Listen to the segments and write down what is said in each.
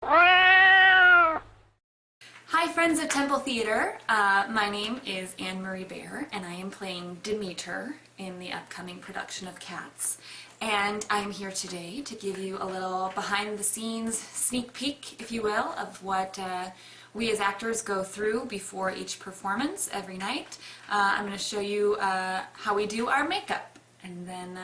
Hi friends of Temple Theater, my name is Anne-Marie Behr and I am playing Demeter in the upcoming production of Cats. And I'm here today to give you a little behind the scenes sneak peek, if you will, of what we as actors go through before each performance every night. I'm going to show you how we do our makeup and then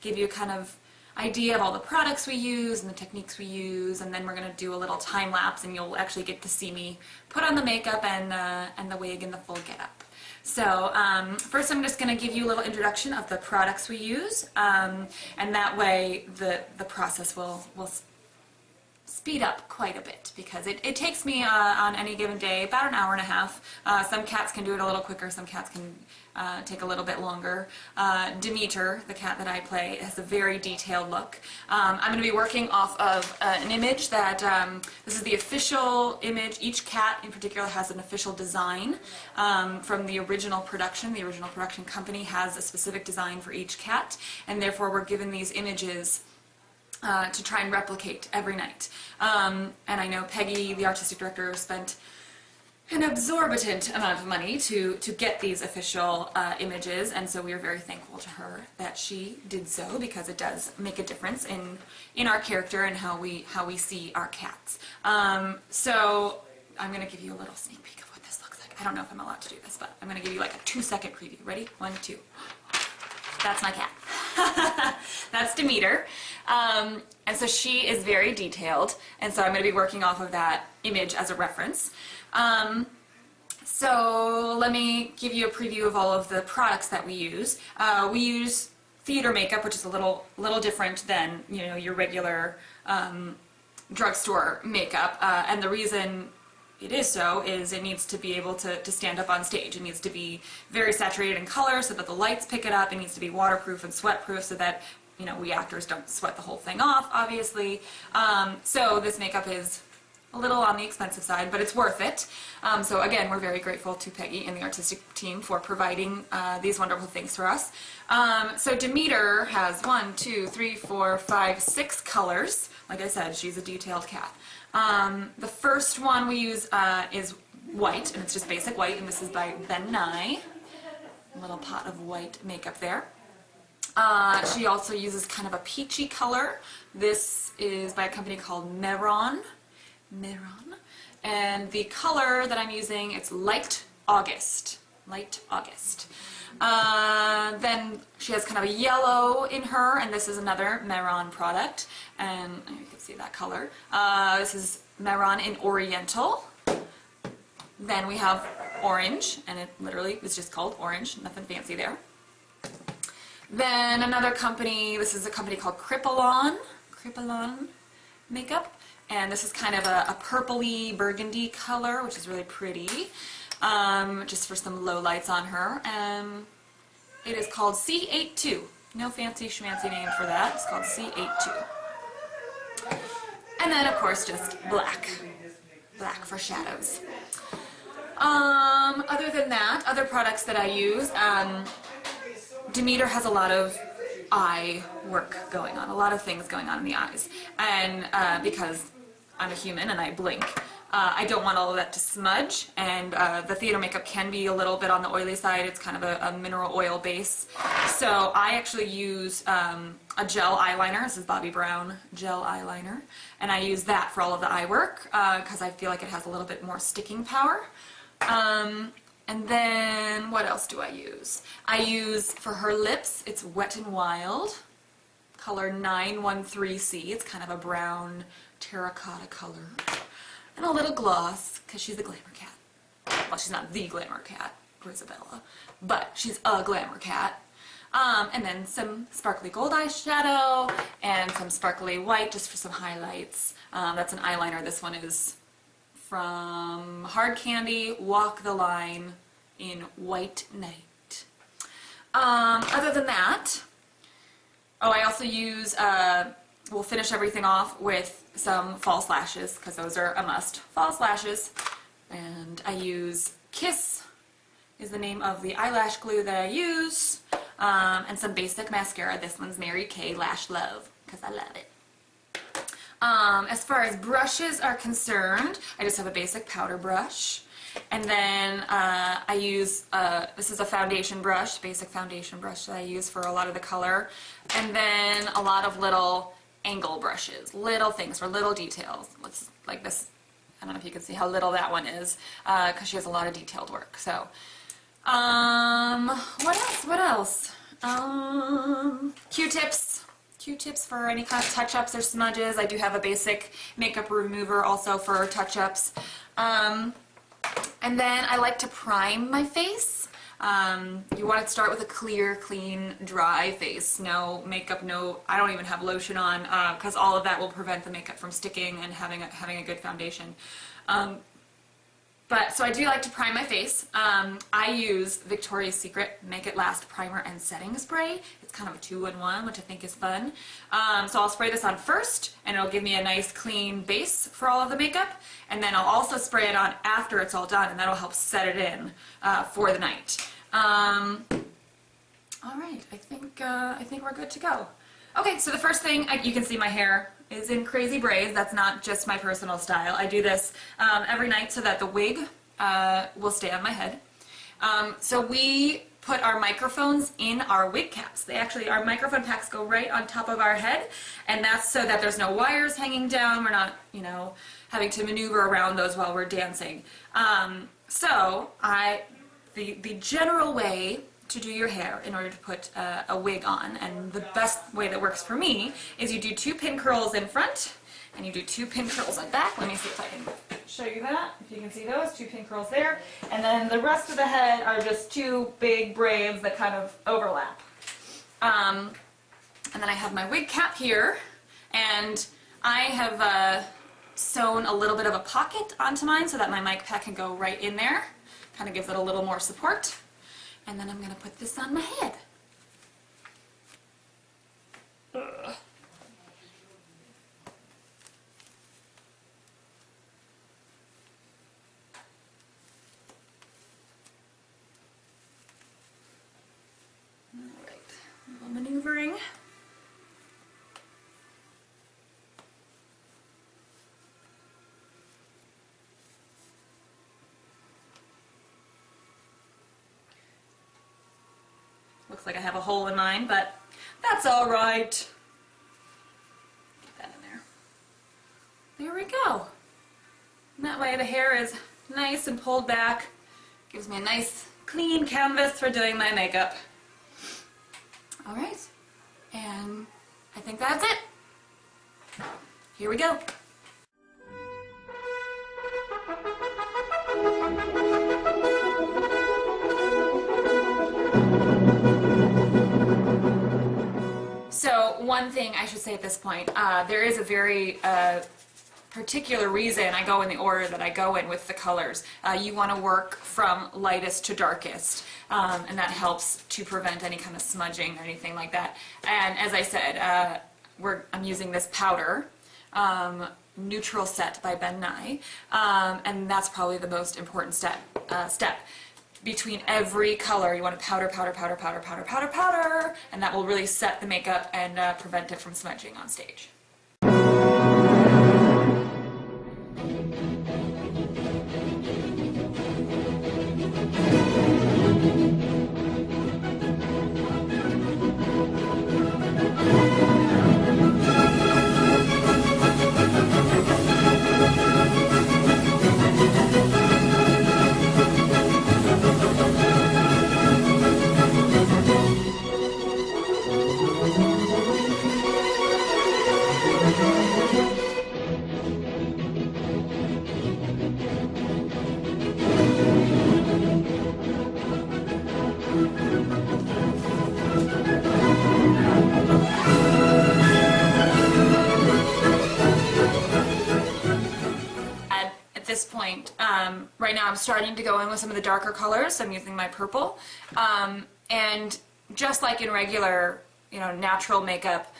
give you a kind of idea of all the products we use and the techniques we use, and then we're going to do a little time lapse and you'll actually get to see me put on the makeup and the wig and the full getup. So first I'm just going to give you a little introduction of the products we use, and that way the process will speed up quite a bit, because it takes me on any given day about an hour and a half. Some cats can do it a little quicker, some cats can take a little bit longer. Demeter, the cat that I play, has a very detailed look. I'm going to be working off of an image that, this is the official image. Each cat in particular has an official design from the original production. The original production company has a specific design for each cat, and therefore we're given these images to try and replicate every night. And I know Peggy, the artistic director, spent an exorbitant amount of money to get these official images, and so we are very thankful to her that she did so, because it does make a difference in our character and how we see our cats. So I'm going to give you a little sneak peek of what this looks like. I don't know if I'm allowed to do this, but I'm going to give you like a 2-second preview. Ready? 1, 2. That's my cat. That's Demeter. And so she is very detailed, and so I'm going to be working off of that image as a reference. So let me give you a preview of all of the products that we use. We use theater makeup, which is a little different than, you know, your regular drugstore makeup, and the reason it is so is it needs to be able to stand up on stage. It needs to be very saturated in color so that the lights pick it up. It needs to be waterproof and sweatproof so that, you know, we actors don't sweat the whole thing off, obviously. So this makeup is a little on the expensive side, but it's worth it. So again, we're very grateful to Peggy and the artistic team for providing these wonderful things for us. So Demeter has 1, 2, 3, 4, 5, 6 colors. Like I said, she's a detailed cat. The first one we use is white, and it's just basic white, and this is by Behr. A little pot of white makeup there. She also uses kind of a peachy color. This is by a company called Behr. And the color that I'm using, it's Light August. Light August. Then she has kind of a yellow in her, and this is another Behr product, and you can see that color. This is Behr in Oriental. Then we have orange, and it literally is just called orange, nothing fancy there. Then another company, this is a company called Kripalon makeup, and this is kind of a purpley burgundy color, which is really pretty, just for some low lights on her. It is called C82. No fancy schmancy name for that. It's called C82. And then, of course, just black. Black for shadows. Other than that, other products that I use, Demeter has a lot of eye work going on, a lot of things going on in the eyes, and because I'm a human and I blink, I don't want all of that to smudge, and the theater makeup can be a little bit on the oily side. It's kind of a mineral oil base, so I actually use a gel eyeliner. This is Bobbi Brown gel eyeliner, and I use that for all of the eye work because I feel like it has a little bit more sticking power. And then, what else do I use? I use, for her lips, it's Wet n Wild, color 913C. It's kind of a brown terracotta color. And a little gloss, because she's a glamour cat. Well, she's not the glamour cat, Grisabella, but she's a glamour cat. And then some sparkly gold eyeshadow, and some sparkly white, just for some highlights. That's an eyeliner. This one is from Hard Candy Walk the Line in White Night. Other than that, oh, I also use, we'll finish everything off with some false lashes, because those are a must. False lashes. And I use Kiss is the name of the eyelash glue that I use, and some basic mascara. This one's Mary Kay Lash Love, because I love it. As far as brushes are concerned, I just have a basic powder brush. And then I use, this is a foundation brush, basic foundation brush that I use for a lot of the color. And then a lot of little angle brushes, little things for little details. Like this, I don't know if you can see how little that one is, because she has a lot of detailed work. So, what else? Q-tips. Q-tips for any kind of touch-ups or smudges. I do have a basic makeup remover also for touch-ups. And then I like to prime my face. You want to start with a clear, clean, dry face. No makeup, I don't even have lotion on, because all of that will prevent the makeup from sticking and having a good foundation. So I do like to prime my face. I use Victoria's Secret Make It Last Primer and Setting Spray. It's kind of a 2-in-1, which I think is fun. So I'll spray this on first, and it'll give me a nice clean base for all of the makeup. And then I'll also spray it on after it's all done, and that'll help set it in for the night. All right, I think we're good to go. Okay, so the first thing, you can see my hair is in crazy braids. That's not just my personal style. I do this every night so that the wig will stay on my head. So we put our microphones in our wig caps. Our microphone packs go right on top of our head, and that's so that there's no wires hanging down. We're not, having to maneuver around those while we're dancing. The general way to do your hair in order to put a wig on, and the best way that works for me, is you do 2 pin curls in front and you do 2 pin curls at back. Let me see if I can show you that, if you can see those 2 pin curls there, and then the rest of the head are just 2 big braids that kind of overlap. And then I have my wig cap here, and I have sewn a little bit of a pocket onto mine so that my mic pack can go right in there. Kind of gives it a little more support. And then I'm going to put this on my head. Ugh. All right, a little maneuvering. Looks like I have a hole in mine, but that's all right. Get that in there. There we go. And that way the hair is nice and pulled back. Gives me a nice clean canvas for doing my makeup. All right, and I think that's it. Here we go. So one thing I should say at this point, there is a very particular reason I go in the order that I go in with the colors. You want to work from lightest to darkest, and that helps to prevent any kind of smudging or anything like that. And as I said, I'm using this powder, Neutral Set by Ben Nye, and that's probably the most important step. Between every color, you want to powder, powder, powder, powder, powder, powder, powder, and that will really set the makeup and prevent it from smudging on stage. Right now I'm starting to go in with some of the darker colors, so I'm using my purple. And just like in regular, natural makeup,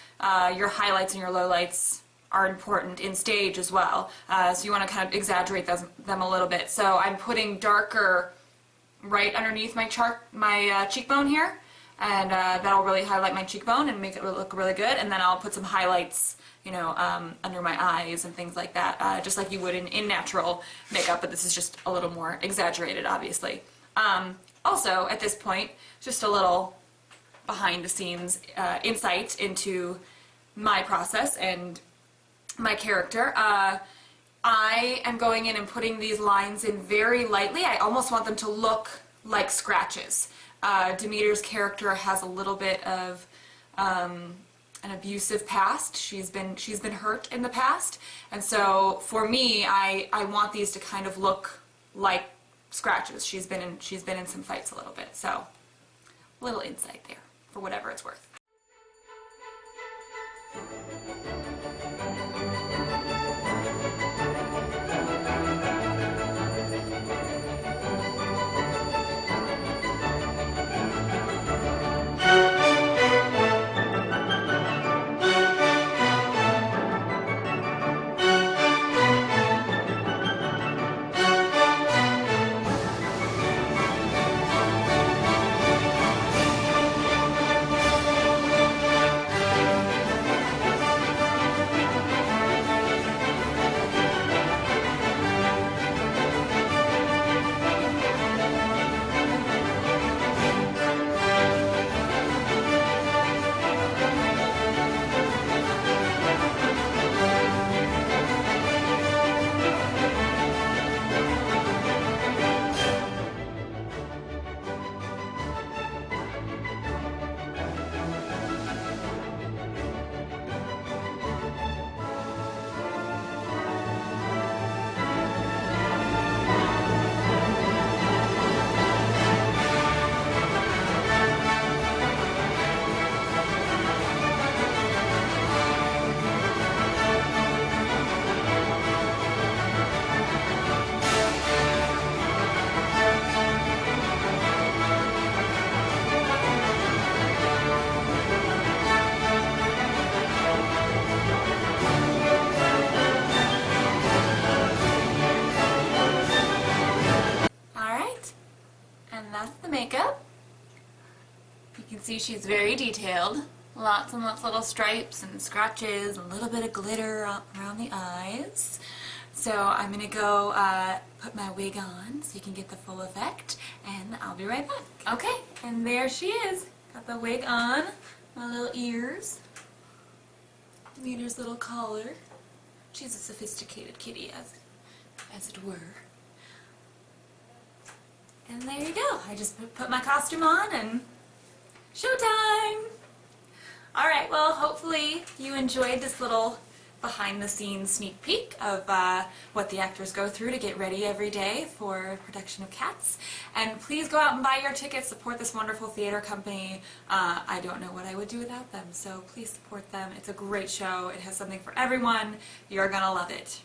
your highlights and your lowlights are important in stage as well. So you want to kind of exaggerate them a little bit. So I'm putting darker right underneath my cheekbone here, and that'll really highlight my cheekbone and make it look really good. And then I'll put some highlights, you know, under my eyes and things like that, just like you would in natural makeup, but this is just a little more exaggerated, obviously. Also, at this point, just a little behind the scenes insight into my process and my character. I am going in and putting these lines in very lightly. I almost want them to look like scratches. Demeter's character has a little bit of an abusive past. She's been hurt in the past, and so for me, I want these to kind of look like scratches. She's been in some fights a little bit, so a little insight there for whatever it's worth. That's the makeup. You can see she's very detailed. Lots and lots of little stripes and scratches and a little bit of glitter around the eyes. So I'm going to go put my wig on so you can get the full effect, and I'll be right back. Okay, and there she is. Got the wig on, my little ears, Demeter's little collar. She's a sophisticated kitty, as it were. And there you go. I just put my costume on and showtime! Alright, well, hopefully you enjoyed this little behind-the-scenes sneak peek of what the actors go through to get ready every day for production of Cats. And please go out and buy your tickets, support this wonderful theater company. I don't know what I would do without them, so please support them. It's a great show. It has something for everyone. You're gonna love it.